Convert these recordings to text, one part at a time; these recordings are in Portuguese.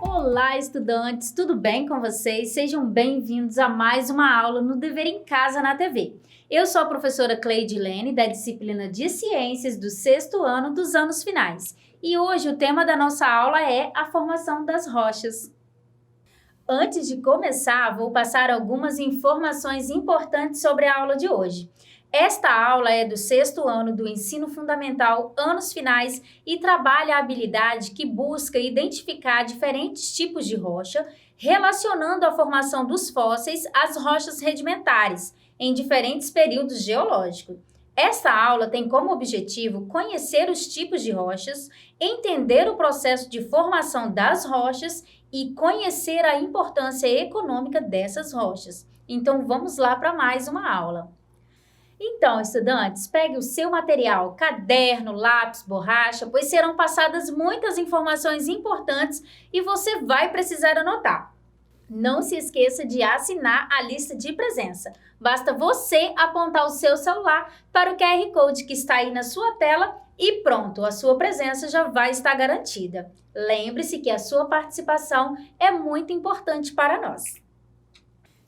Olá, estudantes! Tudo bem com vocês? Sejam bem-vindos a mais uma aula no Dever em Casa na TV. Eu sou a professora Cleidilene, da disciplina de Ciências do 6º ano dos anos finais. E hoje o tema da nossa aula é a formação das rochas. Antes de começar, vou passar algumas informações importantes sobre a aula de hoje. Esta aula é do 6º ano do Ensino Fundamental, anos finais, e trabalha a habilidade que busca identificar diferentes tipos de rocha, relacionando a formação dos fósseis às rochas sedimentares, em diferentes períodos geológicos. Esta aula tem como objetivo conhecer os tipos de rochas, entender o processo de formação das rochas e conhecer a importância econômica dessas rochas. Então, vamos lá para mais uma aula. Então, estudantes, pegue o seu material, caderno, lápis, borracha, pois serão passadas muitas informações importantes e você vai precisar anotar. Não se esqueça de assinar a lista de presença. Basta você apontar o seu celular para o QR Code que está aí na sua tela e pronto, a sua presença já vai estar garantida. Lembre-se que a sua participação é muito importante para nós.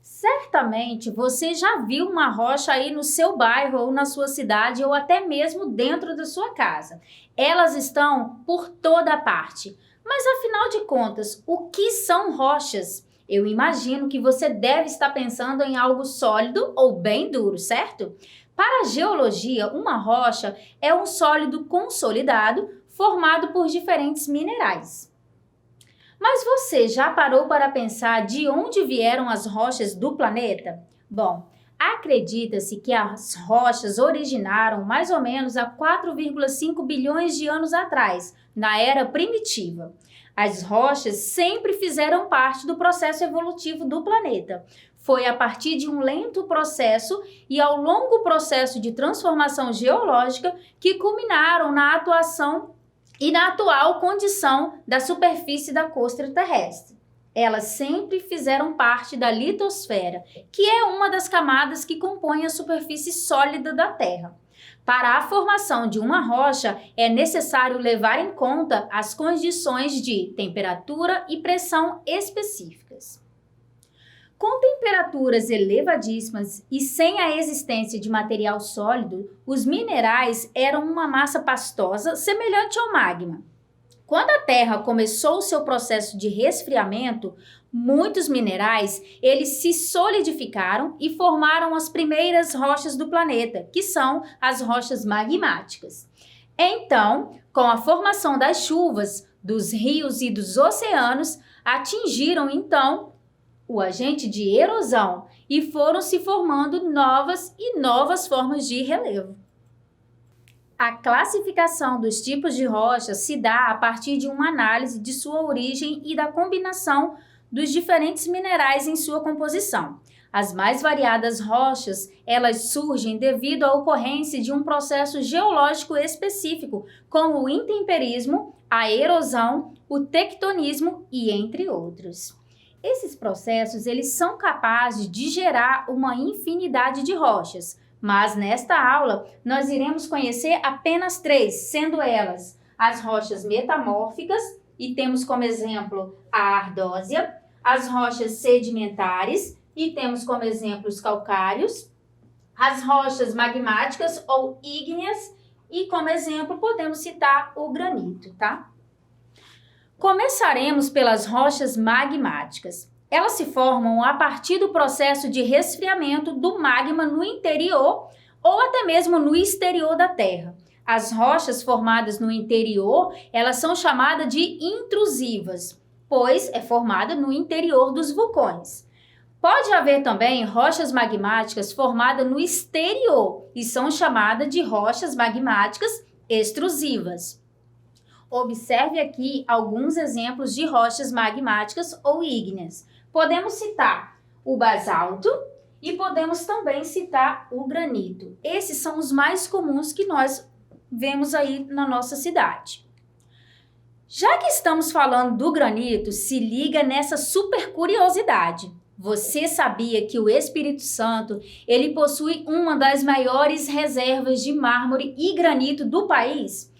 Certamente você já viu uma rocha aí no seu bairro ou na sua cidade ou até mesmo dentro da sua casa. Elas estão por toda parte. Mas afinal de contas, o que são rochas? Eu imagino que você deve estar pensando em algo sólido ou bem duro, certo? Para a geologia, uma rocha é um sólido consolidado formado por diferentes minerais. Mas você já parou para pensar de onde vieram as rochas do planeta? Bom, acredita-se que as rochas originaram mais ou menos há 4,5 bilhões de anos atrás, na era primitiva. As rochas sempre fizeram parte do processo evolutivo do planeta. Foi a partir de um lento processo e ao longo processo de transformação geológica que culminaram na atuação e na atual condição da superfície da crosta terrestre. Elas sempre fizeram parte da litosfera, que é uma das camadas que compõem a superfície sólida da Terra. Para a formação de uma rocha, é necessário levar em conta as condições de temperatura e pressão específicas. Com temperaturas elevadíssimas e sem a existência de material sólido, os minerais eram uma massa pastosa semelhante ao magma. Quando a Terra começou o seu processo de resfriamento, muitos minerais eles se solidificaram e formaram as primeiras rochas do planeta, que são as rochas magmáticas. Então, com a formação das chuvas, dos rios e dos oceanos, atingiram então o agente de erosão e foram se formando novas formas de relevo. A classificação dos tipos de rochas se dá a partir de uma análise de sua origem e da combinação dos diferentes minerais em sua composição. As mais variadas rochas, elas surgem devido à ocorrência de um processo geológico específico, como o intemperismo, a erosão, o tectonismo e entre outros. Esses processos eles são capazes de gerar uma infinidade de rochas, mas nesta aula nós iremos conhecer apenas 3, sendo elas as rochas metamórficas, e temos como exemplo a ardósia, as rochas sedimentares, e temos como exemplo os calcários, as rochas magmáticas ou ígneas, e como exemplo podemos citar o granito, tá? Começaremos pelas rochas magmáticas. Elas se formam a partir do processo de resfriamento do magma no interior ou até mesmo no exterior da Terra. As rochas formadas no interior, elas são chamadas de intrusivas, pois é formada no interior dos vulcões. Pode haver também rochas magmáticas formadas no exterior e são chamadas de rochas magmáticas extrusivas. Observe aqui alguns exemplos de rochas magmáticas ou ígneas. Podemos citar o basalto e podemos também citar o granito. Esses são os mais comuns que nós vemos aí na nossa cidade. Já que estamos falando do granito, se liga nessa super curiosidade. Você sabia que o Espírito Santo, ele possui uma das maiores reservas de mármore e granito do país,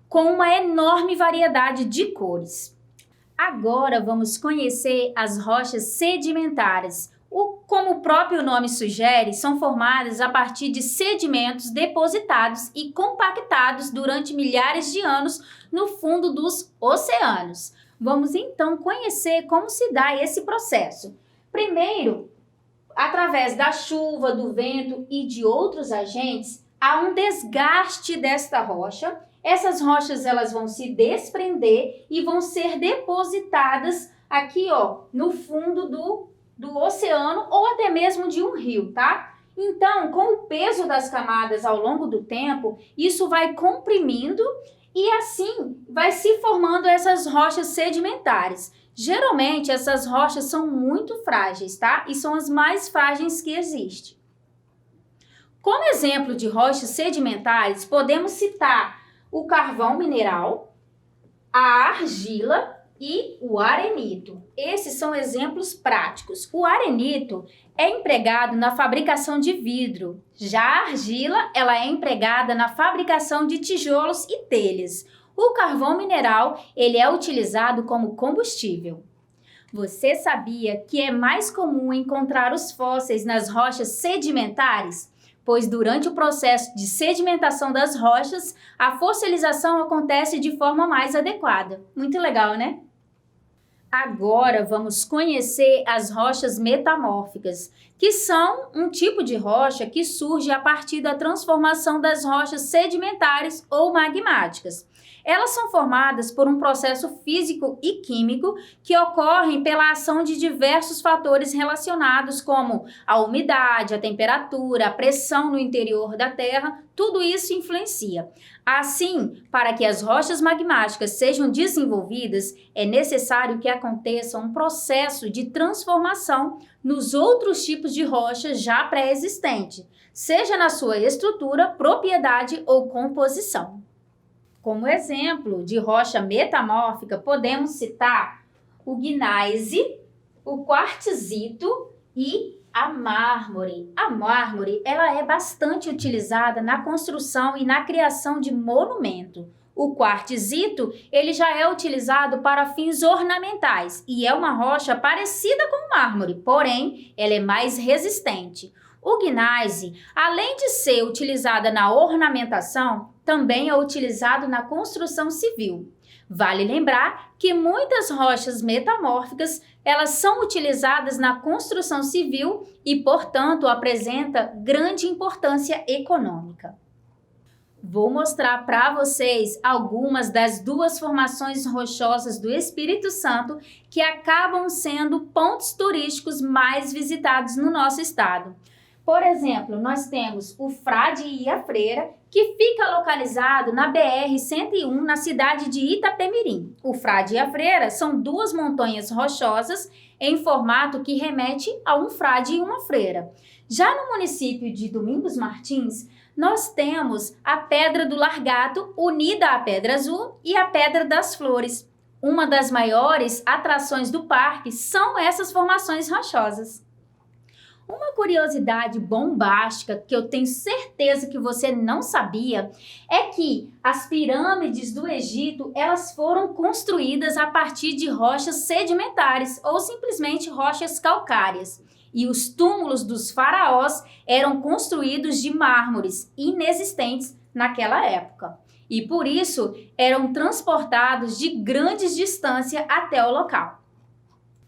com uma enorme variedade de cores. Agora vamos conhecer as rochas sedimentares. Como o próprio nome sugere, são formadas a partir de sedimentos depositados e compactados durante milhares de anos no fundo dos oceanos. Vamos então conhecer como se dá esse processo. Primeiro, através da chuva, do vento e de outros agentes, há um desgaste desta rocha. Essas rochas elas vão se desprender e vão ser depositadas aqui, no fundo do oceano ou até mesmo de um rio, tá? Então, com o peso das camadas ao longo do tempo, isso vai comprimindo e assim vai se formando essas rochas sedimentares. Geralmente, essas rochas são muito frágeis, tá? E são as mais frágeis que existem. Como exemplo de rochas sedimentares, podemos citar o carvão mineral, a argila e o arenito. Esses são exemplos práticos. O arenito é empregado na fabricação de vidro. Já a argila, ela é empregada na fabricação de tijolos e telhas. O carvão mineral, ele é utilizado como combustível. Você sabia que é mais comum encontrar os fósseis nas rochas sedimentares? Pois durante o processo de sedimentação das rochas, a fossilização acontece de forma mais adequada. Muito legal, né? Agora vamos conhecer as rochas metamórficas, que são um tipo de rocha que surge a partir da transformação das rochas sedimentares ou magmáticas. Elas são formadas por um processo físico e químico que ocorrem pela ação de diversos fatores relacionados como a umidade, a temperatura, a pressão no interior da Terra, tudo isso influencia. Assim, para que as rochas magmáticas sejam desenvolvidas, é necessário que aconteça um processo de transformação nos outros tipos de rochas já pré-existentes, seja na sua estrutura, propriedade ou composição. Como exemplo de rocha metamórfica, podemos citar o gneiss, o quartzito e a mármore. A mármore, ela é bastante utilizada na construção e na criação de monumento. O quartzito, ele já é utilizado para fins ornamentais e é uma rocha parecida com o mármore, porém, ela é mais resistente. O gneiss, além de ser utilizada na ornamentação, também é utilizado na construção civil. Vale lembrar que muitas rochas metamórficas, elas são utilizadas na construção civil e, portanto, apresenta grande importância econômica. Vou mostrar para vocês algumas das duas formações rochosas do Espírito Santo que acabam sendo pontos turísticos mais visitados no nosso estado. Por exemplo, nós temos o Frade e a Freira, que fica localizado na BR-101, na cidade de Itapemirim. O Frade e a Freira são duas montanhas rochosas em formato que remete a um frade e uma freira. Já no município de Domingos Martins, nós temos a Pedra do Largato, unida à Pedra Azul e a Pedra das Flores. Uma das maiores atrações do parque são essas formações rochosas. Uma curiosidade bombástica que eu tenho certeza que você não sabia é que as pirâmides do Egito, elas foram construídas a partir de rochas sedimentares ou simplesmente rochas calcárias. E os túmulos dos faraós eram construídos de mármores inexistentes naquela época. E por isso eram transportados de grandes distâncias até o local.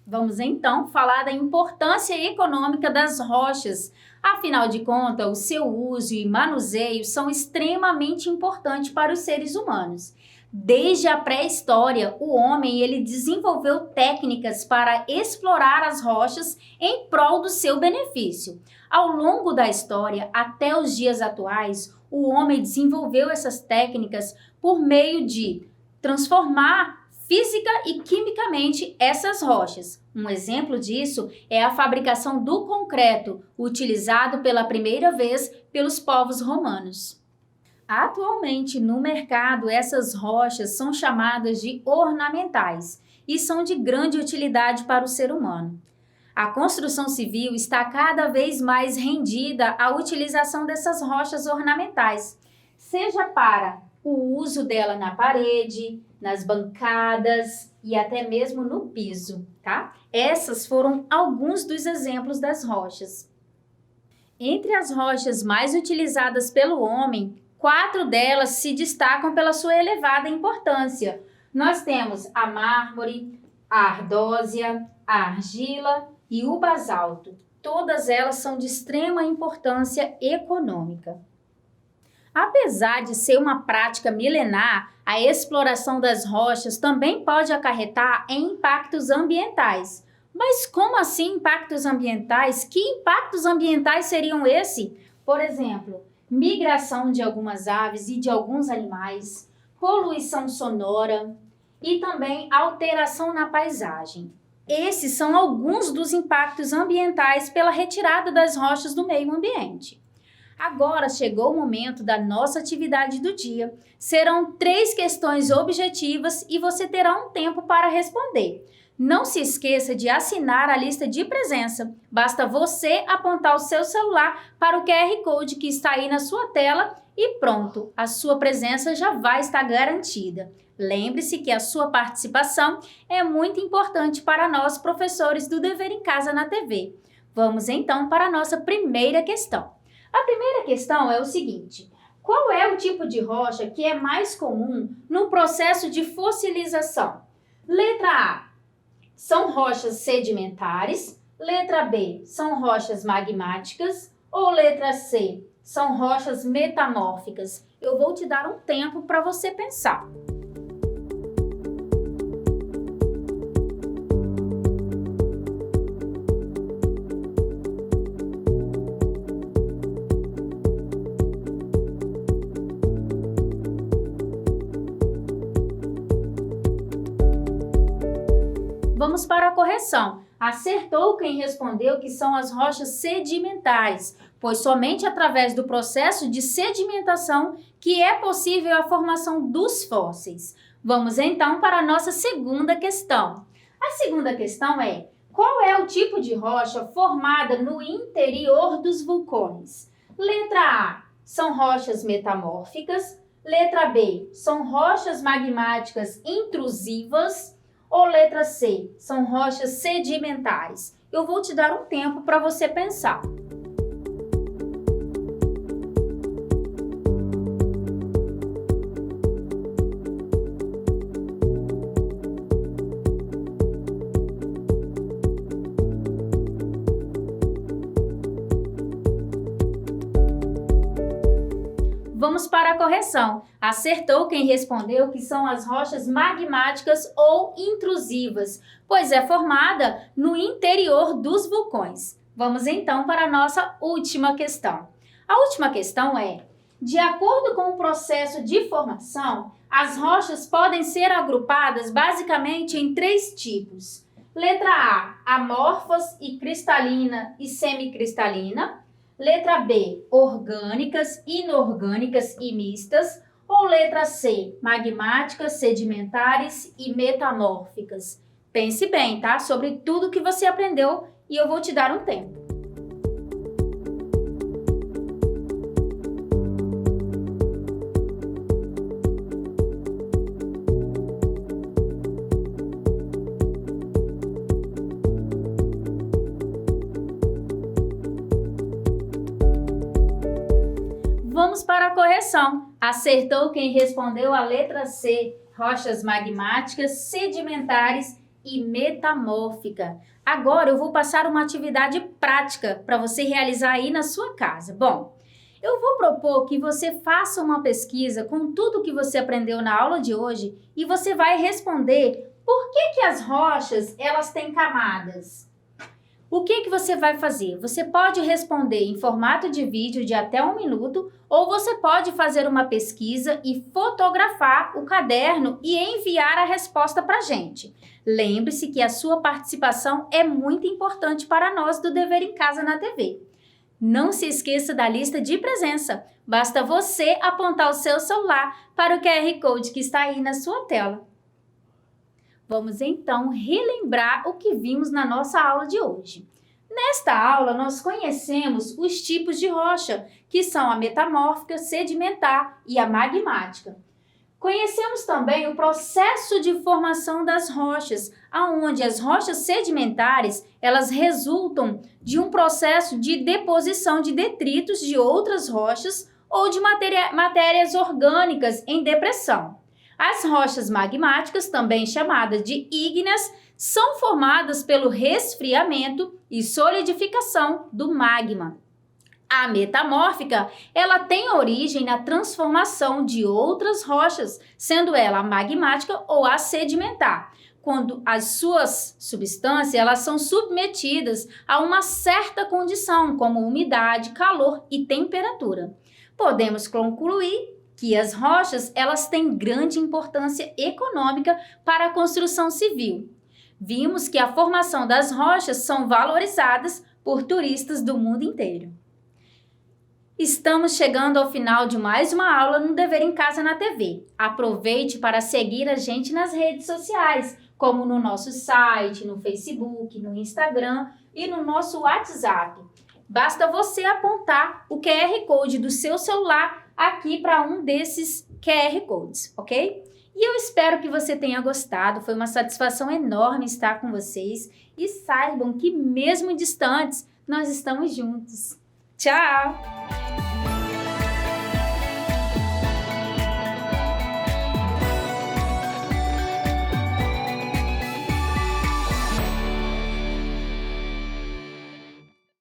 Vamos então falar da importância econômica das rochas. Afinal de contas, o seu uso e manuseio são extremamente importantes para os seres humanos. Desde a pré-história, o homem ele desenvolveu técnicas para explorar as rochas em prol do seu benefício. Ao longo da história, até os dias atuais, o homem desenvolveu essas técnicas por meio de transformar física e quimicamente essas rochas. Um exemplo disso é a fabricação do concreto, utilizado pela primeira vez pelos povos romanos. Atualmente, no mercado, essas rochas são chamadas de ornamentais e são de grande utilidade para o ser humano. A construção civil está cada vez mais rendida à utilização dessas rochas ornamentais, seja para o uso dela na parede, nas bancadas e até mesmo no piso, tá? Essas foram alguns dos exemplos das rochas. Entre as rochas mais utilizadas pelo homem, 4 delas se destacam pela sua elevada importância. Nós temos a mármore, a ardósia, a argila e o basalto. Todas elas são de extrema importância econômica. Apesar de ser uma prática milenar, a exploração das rochas também pode acarretar em impactos ambientais. Mas como assim impactos ambientais? Que impactos ambientais seriam esses? Por exemplo, migração de algumas aves e de alguns animais, poluição sonora e também alteração na paisagem. Esses são alguns dos impactos ambientais pela retirada das rochas do meio ambiente. Agora chegou o momento da nossa atividade do dia. Serão 3 questões objetivas e você terá um tempo para responder. Não se esqueça de assinar a lista de presença. Basta você apontar o seu celular para o QR Code que está aí na sua tela e pronto, a sua presença já vai estar garantida. Lembre-se que a sua participação é muito importante para nós, professores do Dever em Casa na TV. Vamos então para a nossa primeira questão. A primeira questão é o seguinte: qual é o tipo de rocha que é mais comum no processo de fossilização? Letra A, são rochas sedimentares. Letra B, são rochas magmáticas. Ou letra C, são rochas metamórficas? Eu vou te dar um tempo para você pensar. Vamos para a correção. Acertou quem respondeu que são as rochas sedimentares, pois somente através do processo de sedimentação que é possível a formação dos fósseis. Vamos então para a nossa segunda questão. A segunda questão é: qual é o tipo de rocha formada no interior dos vulcões? Letra A, são rochas metamórficas. Letra B, são rochas magmáticas intrusivas. Ou letra C, são rochas sedimentares? Eu vou te dar um tempo para você pensar. Vamos para a correção. Acertou quem respondeu que são as rochas magmáticas ou intrusivas, pois é formada no interior dos vulcões. Vamos então para a nossa última questão. A última questão é: de acordo com o processo de formação, as rochas podem ser agrupadas basicamente em 3 tipos. Letra A, amorfas e cristalina e semicristalina. Letra B, orgânicas, inorgânicas e mistas. Ou letra C, magmáticas, sedimentares e metamórficas. Pense bem, tá? Sobre tudo que você aprendeu e eu vou te dar um tempo. Vamos para a correção. Acertou quem respondeu a letra C, rochas magmáticas, sedimentares e metamórfica. Agora eu vou passar uma atividade prática para você realizar aí na sua casa. Bom, eu vou propor que você faça uma pesquisa com tudo que você aprendeu na aula de hoje e você vai responder por que as rochas elas têm camadas. O que você vai fazer? Você pode responder em formato de vídeo de até 1 minuto ou você pode fazer uma pesquisa e fotografar o caderno e enviar a resposta para a gente. Lembre-se que a sua participação é muito importante para nós do Dever em Casa na TV. Não se esqueça da lista de presença. Basta você apontar o seu celular para o QR Code que está aí na sua tela. Vamos então relembrar o que vimos na nossa aula de hoje. Nesta aula, nós conhecemos os tipos de rocha, que são a metamórfica, sedimentar e a magmática. Conhecemos também o processo de formação das rochas, onde as rochas sedimentares elas resultam de um processo de deposição de detritos de outras rochas ou de matérias orgânicas em depressão. As rochas magmáticas, também chamadas de ígneas, são formadas pelo resfriamento e solidificação do magma. A metamórfica, ela tem origem na transformação de outras rochas, sendo ela a magmática ou a sedimentar, quando as suas substâncias elas são submetidas a uma certa condição, como umidade, calor e temperatura. Podemos concluir que as rochas elas têm grande importância econômica para a construção civil. Vimos que a formação das rochas são valorizadas por turistas do mundo inteiro. Estamos chegando ao final de mais uma aula no Dever em Casa na TV. Aproveite para seguir a gente nas redes sociais, como no nosso site, no Facebook, no Instagram e no nosso WhatsApp. Basta você apontar o QR Code do seu celular aqui para um desses QR Codes, ok? E eu espero que você tenha gostado, foi uma satisfação enorme estar com vocês e saibam que mesmo distantes, nós estamos juntos. Tchau!